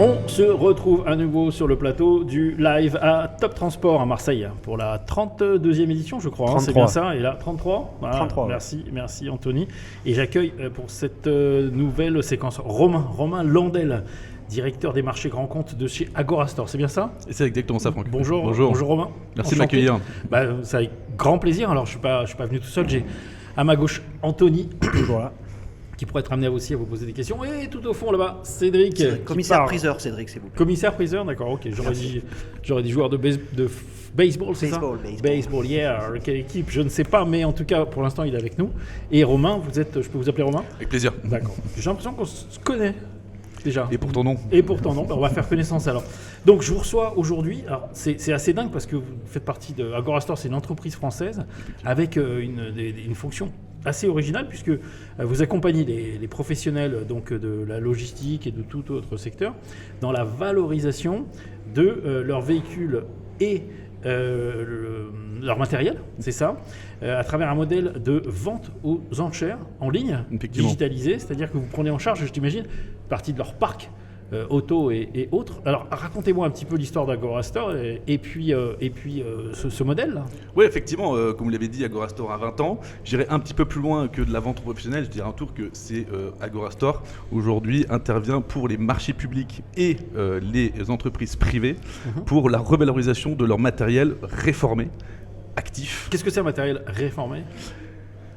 On se retrouve à nouveau sur le plateau du live à Top Transport à Marseille pour la 32e édition, je crois. Hein, c'est bien ça. Et là, 33 voilà, 33. Merci Anthony. Et j'accueille pour cette nouvelle séquence Romain Landel, directeur des marchés grands comptes de chez Agorastore. C'est bien ça? C'est exactement ça, Franck. Bonjour Romain. Merci de m'accueillir. C'est avec grand plaisir. Alors, je suis pas venu tout seul. J'ai à ma gauche Anthony. Toujours là. Qui pourrait être amené aussi à vous poser des questions. Et tout au fond là-bas, Cédric. Commissaire-priseur, Cédric, s'il vous plaît. Commissaire-priseur, d'accord, ok. J'aurais dit joueur de baseball, c'est ça? Baseball, yeah. Quelle équipe? Je ne sais pas, mais en tout cas, pour l'instant, il est avec nous. Et Romain, je peux vous appeler Romain? Avec plaisir. D'accord. J'ai l'impression qu'on se connaît déjà. Et pourtant non. On va faire connaissance alors. Donc je vous reçois aujourd'hui. Alors c'est assez dingue parce que vous faites partie de Agorastore, c'est une entreprise française avec une fonction assez originale puisque vous accompagnez les professionnels donc de la logistique et de tout autre secteur dans la valorisation de leurs véhicules et leur matériel, c'est ça, à travers un modèle de vente aux enchères en ligne, digitalisé, c'est-à-dire que vous prenez en charge, je t'imagine, partie de leur parc auto et autres. Alors racontez-moi un petit peu l'histoire d'Agorastore et puis ce modèle-là. Oui, effectivement, comme vous l'avez dit, Agorastore a 20 ans. J'irai un petit peu plus loin que de la vente professionnelle. Je dirais un tour que c'est Agorastore aujourd'hui intervient pour les marchés publics et les entreprises privées pour la revalorisation de leur matériel réformé, actif. Qu'est-ce que c'est un matériel réformé ?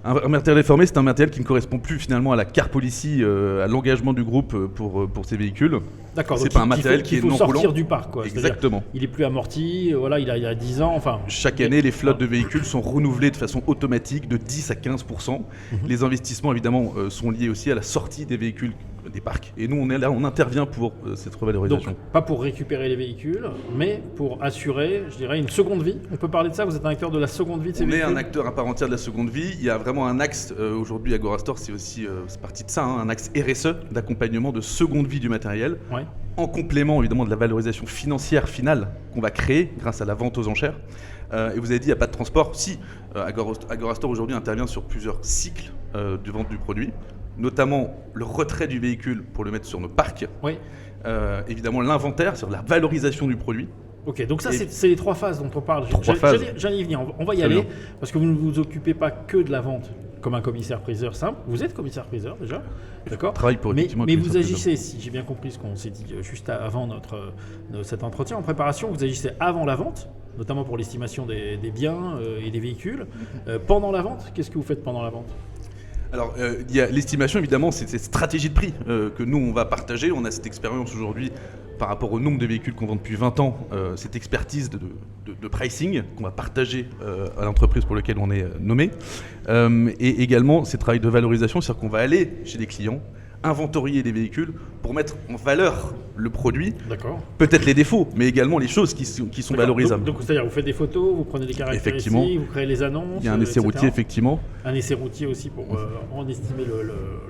Un matériel réformé, c'est un matériel qui ne correspond plus finalement à la car policy, à l'engagement du groupe pour ces véhicules. D'accord, c'est pas un matériel qui est non roulant. Il faut sortir du parc, quoi. Exactement. Il est plus amorti, voilà, il a 10 ans, enfin. Chaque année, les flottes de véhicules sont renouvelées de façon automatique de 10 à 15%. Les investissements, évidemment, sont liés aussi à la sortie des véhicules des parcs. Et nous, on est là, on intervient pour cette revalorisation. Donc, pas pour récupérer les véhicules, mais pour assurer, je dirais, une seconde vie. On peut parler de ça? Vous êtes un acteur de la seconde vie de ces véhicules? On est un acteur à part entière de la seconde vie. Il y a vraiment un axe, aujourd'hui, Agorastore, c'est aussi c'est partie de ça, un axe RSE, d'accompagnement de seconde vie du matériel. Ouais. En complément évidemment de la valorisation financière finale qu'on va créer grâce à la vente aux enchères. Et vous avez dit il n'y a pas de transport. Si, Agorastore aujourd'hui intervient sur plusieurs cycles de vente du produit, notamment le retrait du véhicule pour le mettre sur nos parcs, oui. Évidemment l'inventaire sur la valorisation du produit. Ok, donc ça c'est les 3 phases dont on parle. J'allais y venir, on va y aller, parce que vous ne vous occupez pas que de la vente comme un commissaire-priseur simple. Vous êtes commissaire-priseur déjà, d'accord? Mais vous agissez, si j'ai bien compris ce qu'on s'est dit juste avant cet entretien en préparation, vous agissez avant la vente, notamment pour l'estimation des biens et des véhicules. Pendant la vente, qu'est-ce que vous faites pendant la vente? Alors, il y a l'estimation, évidemment, c'est cette stratégie de prix que nous, on va partager. On a cette expérience aujourd'hui par rapport au nombre de véhicules qu'on vend depuis 20 ans, cette expertise de pricing qu'on va partager à l'entreprise pour laquelle on est nommé. Et également, ces travails de valorisation, c'est-à-dire qu'on va aller chez les clients, inventorier les véhicules pour mettre en valeur le produit, peut-être les défauts, mais également les choses qui sont valorisables. Donc c'est-à-dire vous faites des photos, vous prenez des caractéristiques, vous créez les annonces. Il y a un essai routier, effectivement. Un essai routier aussi pour en estimer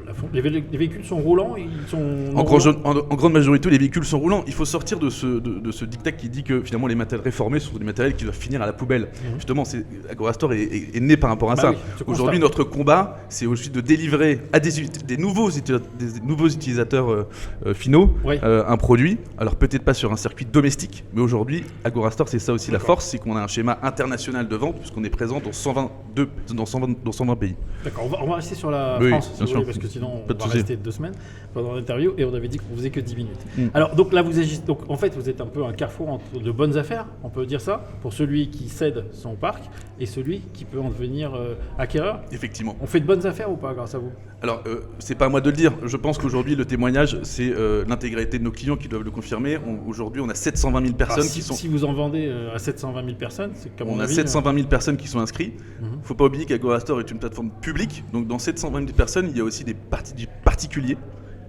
la fonction. Les véhicules sont roulants, ils sont en grande majorité, les véhicules sont roulants. Il faut sortir de ce dictat qui dit que finalement les matériels réformés sont des matériels qui doivent finir à la poubelle. Justement, Agorastore est né par rapport à ça. Oui, aujourd'hui, notre combat, c'est aussi de délivrer à des nouveaux utilisateurs finaux un produit. Alors peut-être pas sur un circuit domestique, mais aujourd'hui, Agorastore, c'est ça aussi la force, c'est qu'on a un schéma international de vente puisqu'on est présent dans 120 pays. D'accord, on va rester sur la France, si vous voulez, parce que sinon on va rester 2 semaines pendant l'interview et on avait dit qu'on faisait que 10 minutes. Alors donc là, en fait, vous êtes un peu un carrefour entre de bonnes affaires, on peut dire ça, pour celui qui cède son parc et celui qui peut en devenir acquéreur. Effectivement. On fait de bonnes affaires ou pas grâce à vous? Alors, c'est pas à moi de le dire. Je pense qu'aujourd'hui, le témoignage, c'est l'intégralité de nos clients qui doivent le confirmer. Aujourd'hui, on a 720 000 personnes qui sont... Si vous en vendez à 720 000 personnes, c'est comme on a 720 000 personnes qui sont inscrites. Il ne faut pas oublier qu'Agorastore est une plateforme publique. Donc, dans 720 000 personnes, il y a aussi du particulier.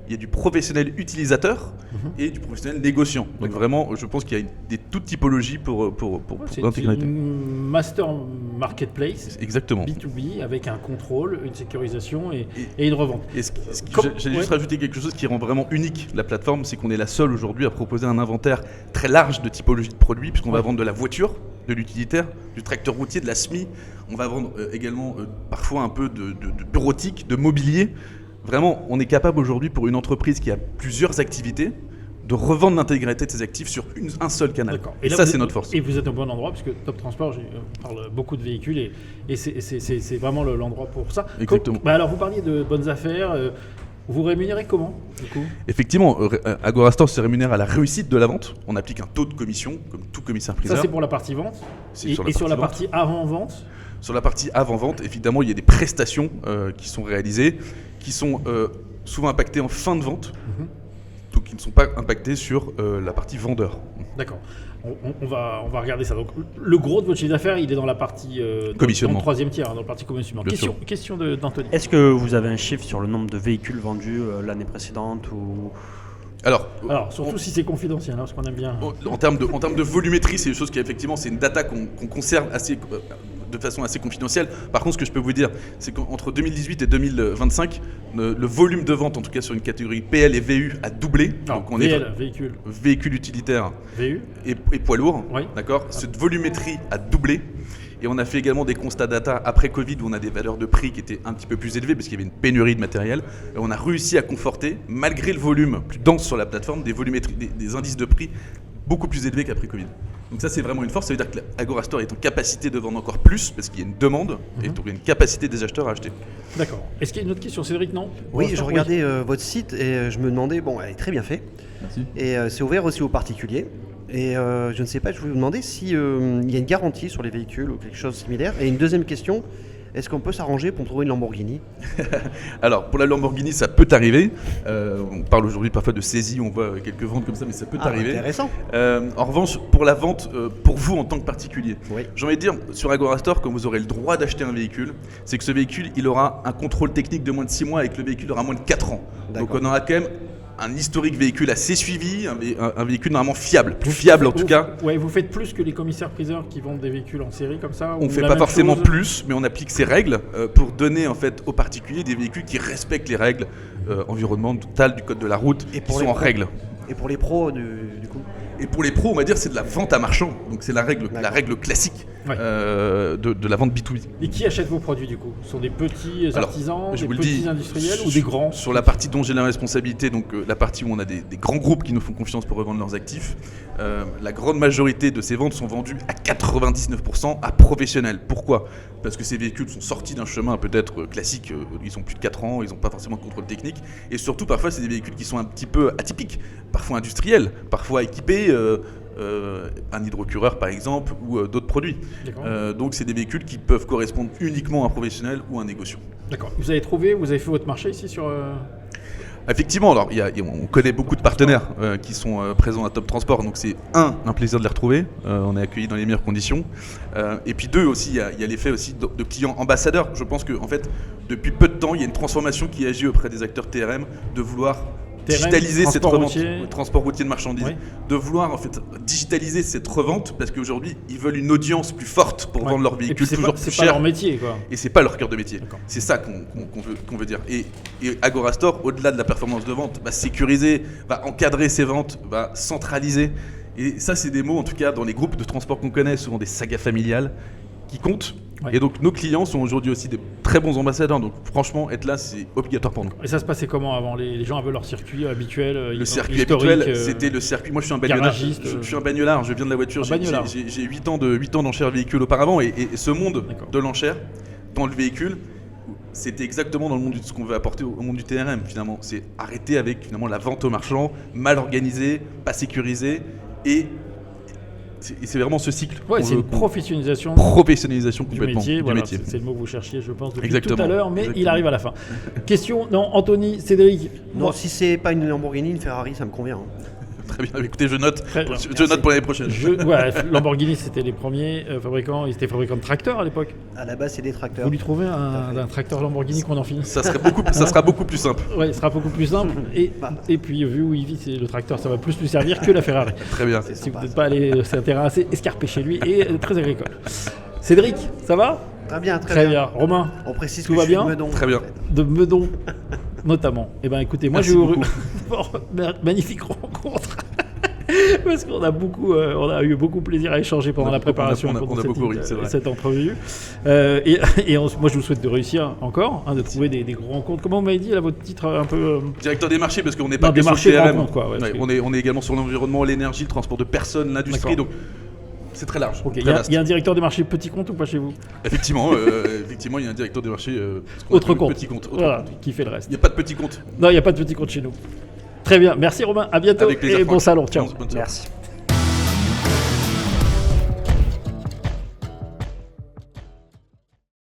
Il y a du professionnel utilisateur et du professionnel négociant. Donc vraiment, je pense qu'il y a des toutes typologies pour l'intégralité. C'est une master marketplace. Exactement. B2B avec un contrôle, une sécurisation et une revente. J'allais juste rajouter quelque chose qui rend vraiment unique la plateforme, c'est qu'on est la seule aujourd'hui à proposer un inventaire très large de typologies de produits, puisqu'on va vendre de la voiture, de l'utilitaire, du tracteur routier, de la SMI. On va vendre également parfois un peu de bureautique, de mobilier. Vraiment, on est capable aujourd'hui pour une entreprise qui a plusieurs activités de revendre l'intégralité de ses actifs sur un seul canal. D'accord. Et là, ça, c'est notre force. Et vous êtes au bon endroit, puisque Top Transport parle beaucoup de véhicules et c'est vraiment l'endroit pour ça. Exactement. Alors, vous parliez de bonnes affaires. Vous rémunérez comment, du coup ? Effectivement, Agorastore se rémunère à la réussite de la vente. On applique un taux de commission, comme tout commissaire-priseur. Ça, c'est pour la partie vente. C'est Et sur la vente. partie avant-vente ? Sur la partie avant-vente, évidemment, il y a des prestations qui sont réalisées, qui sont souvent impactées en fin de vente, donc qui ne sont pas impactées sur la partie vendeur. D'accord. On va regarder ça. Donc, le gros de votre chiffre d'affaires, il est dans la partie commissionnement. Dans le troisième tiers, dans la partie commissionnement. Question d'Anthony. Est-ce que vous avez un chiffre sur le nombre de véhicules vendus l'année précédente ou... Alors, surtout si c'est confidentiel, parce qu'on aime bien. En termes de volumétrie, c'est une chose qui effectivement, c'est une data qu'on conserve de façon assez confidentielle. Par contre, ce que je peux vous dire, c'est qu'entre 2018 et 2025, le volume de vente, en tout cas sur une catégorie PL et VU, a doublé. Donc on véhicule utilitaire VU et poids lourd. Oui. D'accord. Cette volumétrie a doublé. Et on a fait également des constats data après Covid où on a des valeurs de prix qui étaient un petit peu plus élevées parce qu'il y avait une pénurie de matériel. Et on a réussi à conforter, malgré le volume plus dense sur la plateforme, des indices de prix beaucoup plus élevés qu'après Covid. Donc ça, c'est vraiment une force. Ça veut dire que Agorastore est en capacité de vendre encore plus parce qu'il y a une demande et donc il y a une capacité des acheteurs à acheter. D'accord. Est-ce qu'il y a une autre question, Cédric? Non? Oui, je regardais votre site et je me demandais, elle est très bien fait. Merci. Et c'est ouvert aussi aux particuliers. Et je ne sais pas, je voulais vous demander s'il y a une garantie sur les véhicules ou quelque chose de similaire. Et une deuxième question, est-ce qu'on peut s'arranger pour trouver une Lamborghini? Alors, pour la Lamborghini, ça peut arriver. On parle aujourd'hui parfois de saisie, on voit quelques ventes comme ça, mais ça peut arriver. Intéressant. En revanche, pour la vente, pour vous en tant que particulier, oui. J'ai envie de dire, sur Agorastore, quand vous aurez le droit d'acheter un véhicule, c'est que ce véhicule, il aura un contrôle technique de moins de 6 mois et que le véhicule aura moins de 4 ans. Donc on aura quand même un historique véhicule assez suivi, un véhicule normalement fiable, plus fiable en tout cas. Ouais, vous faites plus que les commissaires-priseurs qui vendent des véhicules en série comme ça? On ne fait pas forcément plus, mais on applique ces règles pour donner en fait aux particuliers des véhicules qui respectent les règles environnementales du code de la route, et qui sont en règle. Et pour les pros du coup? Et pour les pros, on va dire c'est de la vente à marchand, donc c'est la règle classique de la vente B2B. Et qui achète vos produits du coup? Ce sont des petits artisans, des petits industriels ou des grands? Sur la partie dont j'ai la responsabilité, donc la partie où on a des grands groupes qui nous font confiance pour revendre leurs actifs, la grande majorité de ces ventes sont vendues à 99% à professionnels. Pourquoi? Parce que ces véhicules sont sortis d'un chemin peut-être classique, ils ont plus de 4 ans, ils n'ont pas forcément de contrôle technique, et surtout parfois c'est des véhicules qui sont un petit peu atypiques, parfois industriels, parfois équipés, un hydrocureur par exemple, ou d'autres produits. Donc c'est des véhicules qui peuvent correspondre uniquement à un professionnel ou à un négociant. D'accord. Vous avez fait votre marché ici sur... Effectivement, alors on connaît beaucoup de partenaires qui sont présents à Top Transport, donc c'est un plaisir de les retrouver, on est accueillis dans les meilleures conditions, et puis deux aussi, il y a l'effet aussi de clients ambassadeurs. Je pense que en fait, depuis peu de temps, il y a une transformation qui agit auprès des acteurs TRM de vouloir digitaliser cette revente, transport routier de marchandises, oui. De vouloir en fait digitaliser cette revente parce qu'aujourd'hui ils veulent une audience plus forte pour vendre leurs véhicules toujours plus chers. C'est pas leur métier quoi. Et c'est pas leur cœur de métier. C'est ça qu'on veut dire. Et Agorastore, au-delà de la performance de vente, va sécuriser, va encadrer ses ventes, va centraliser. Et ça c'est des mots en tout cas dans les groupes de transport qu'on connaît, souvent des sagas familiales qui comptent. Ouais. Et donc nos clients sont aujourd'hui aussi des très bons ambassadeurs, donc franchement être là c'est obligatoire pour nous. Et ça se passait comment avant? Les gens avaient leur circuit habituel? Le circuit habituel, c'était le circuit. Moi je suis un bagnolard, je suis un bagnolard, je viens de la voiture, j'ai 8 ans d'enchères véhicules auparavant et ce monde de l'enchère dans le véhicule, c'était exactement dans le monde de ce qu'on veut apporter au monde du TRM finalement. C'est arrêter avec finalement la vente aux marchands, mal organisée, pas sécurisée et c'est vraiment ce cycle. Ouais, c'est une professionnalisation complètement du métier. C'est le mot que vous cherchiez, je pense, depuis tout à l'heure, mais il arrive à la fin. Question, non, Anthony, Cédric. Non, si c'est pas une Lamborghini, une Ferrari, ça me convient. Très bien, écoutez, je note pour l'année prochaine. Lamborghini, c'était les premiers fabricants, ils étaient fabricants de tracteurs à l'époque. À la base, c'est des tracteurs. Vous lui trouvez un tracteur Lamborghini qu'on en finisse? Ça sera beaucoup plus simple. Oui, il sera beaucoup plus simple. Et puis, vu où il vit, le tracteur, ça va plus lui servir que la Ferrari. Très bien. Si vous n'êtes pas allé, c'est un terrain assez escarpé chez lui et très agricole. Cédric, ça va? Très bien. Romain, on précise tout va bien? Meudon. Très bien. De Meudon, notamment. Eh bien, écoutez, moi, magnifique rencontre. Parce qu'on a on a eu beaucoup de plaisir à échanger pendant la préparation on a pendant beaucoup ri, c'est vrai. cette entrevue. Moi, je vous souhaite de réussir encore, de trouver des grands comptes. Comment vous m'avez dit là votre titre un peu Directeur des marchés, parce qu'on n'est pas des que sur marchés le grands CRM. comptes, quoi. Ouais, On est également sur l'environnement, l'énergie, le transport de personnes, l'industrie. D'accord. Donc c'est très large. Ok, très il vaste. y a un directeur des marchés petit compte ou pas chez vous? Effectivement, il y a un directeur des marchés. Autre compte. Petit compte. Voilà, qui fait le reste. Il n'y a pas de petit compte. Non, il n'y a pas de petit compte chez nous. Très bien, merci Romain, à bientôt Avec plaisir, et bon Franck. salon, ciao. Bonne soirée. Merci.